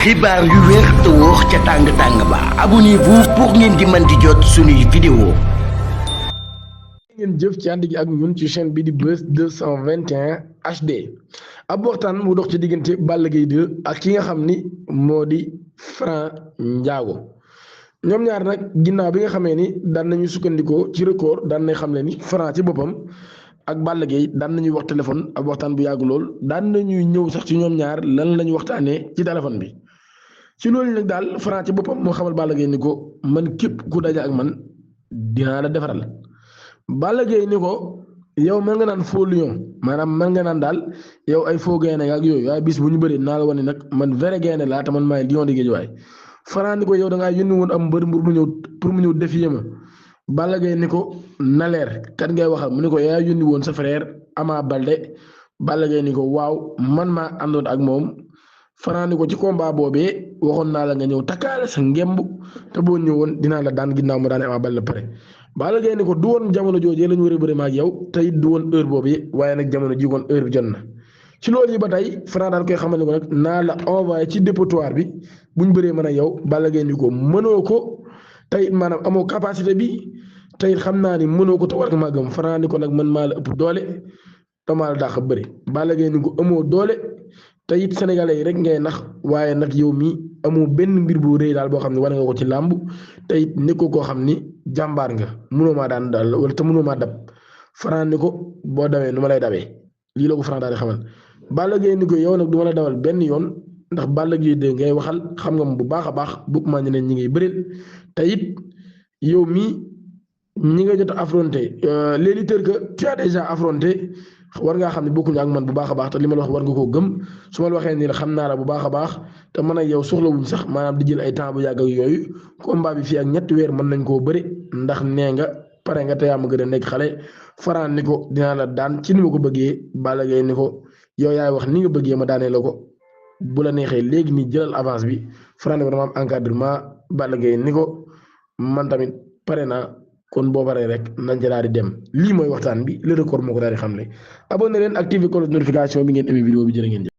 xibaar yu wér te wóor ca tàng ba abonnez-vous pour ngeen di mën di jot suñuy vidéo. ngeen jëf ci ànd gi ak ñun ci chaîne bi di Buzz 221 HD ab waxtaan mu dox ci diggante Balla Gaye 2 ak ki nga xam ni moo di Franc Ndiago ñoom ñaar nag ginnaaw bi nga xamee ni daan nañu sukkandikoo ci record daan nañ xam ne ni Franc ci boppam ak Balla Gaye daan nañuy wax téléphone ab waxtaan bu yàgg lool daan nañuy ñëw sax ci ñoom ñaar lan lañu waxtaanee ci téléphone bi. ci loolu nag daal Franc ci boppam moo xamal Balla Gaye ni ko man képp ku daje ak man dinaa la defaral Balla Gaye ni ko yow mën nga naan faux lion maanaam mën nga naan daal yow ay faux gaynde ak yooyu waaye bis bu ñu bëree naa la wane nag man vrai gaynde laa te man maay lion di Guédiawaye Franc ni ko yow da ngaa yónni woon am mbër pour mu ñëw défier ma Balla Gaye ni ko na leer kan ngay waxal mu ni ko yaa yónni woon sa frère Ama Baldé Balla Gaye ni ko waaw man maa àndoon ak moom. Franc ni ko ci combat boobee waxoon naa la nga ñëw takkaale sa ngemb te boo ñëwoon dinaa la daan ginnaaw ma daan Ama Baldé pare Balla Gaye ni ko du woon jamono joojee la ñu war a bëre ma ak yow te it du woon heure boobu waaye nag jamono ji woon heure bi jot na ci loolu yi ba tey Franc daan koy xamal ni ko nag naa la envoyé ci dépotoir bi bu ñu bëree mën a yow Balla Gaye ni ko mënoo ko te it maanaam amoo capacité bi te it xam naa ni mënoo ko te war nga maa gëm Franc ni ko nag man maa la ëpp doole te maa la dàq bëri Balla Gaye ni ko amoo doole. te it sénégalais yi rek ngay nax waaye nag yow mi amoo benn mbir bu rëy daal boo xam ne war nga ko ci làmb te it nekkoo koo xam ni jàmbaar nga mënoo maa daan daal wala te mënoo maa dab Franc ni ko boo dawee nu ma lay dabee lii la ko Franc daal di xamal Balla Gaye ni ko yow nag du ma la dawal benn yoon ndax Balla Gaye de ngay waxal xam nga bu baax a baax bu ma ñeneen ñi ngay bëreel te it yow mii ñi nga jot a affronté les lutteurs que tu as déjà affronté war ngaa xam ne bokkuñu ak man bu baax a baax te li ma la wax war nga koo gëm su ma la waxee nii la xam naa la bu baax a baax te man ak yow soxlawuñ sax maanaam di jël ay temps bu yàgg ak yooyu combat bi fii ak ñetti weer mën nañ koo bëri ndax nee nga pare nga te yaa ma gën a nekk xale Franc ni ko dinaa la daan ci ni ma ko bëggee Balla Gaye ni ko yow yaay wax ni nga bëggee ma daanee la ko bu la neexee léegi nii jëlal avance bi Franc ni ko dama am encadrement Balla Gaye ni ko man tamit pare naa. kon boo paree rek nañ ca daal di dem lii mooy waxtaan bi le record moo ko daal di xamle abonné leen activé cloche notification bi ngeen aimé vidéo bi jërë ngeen jëf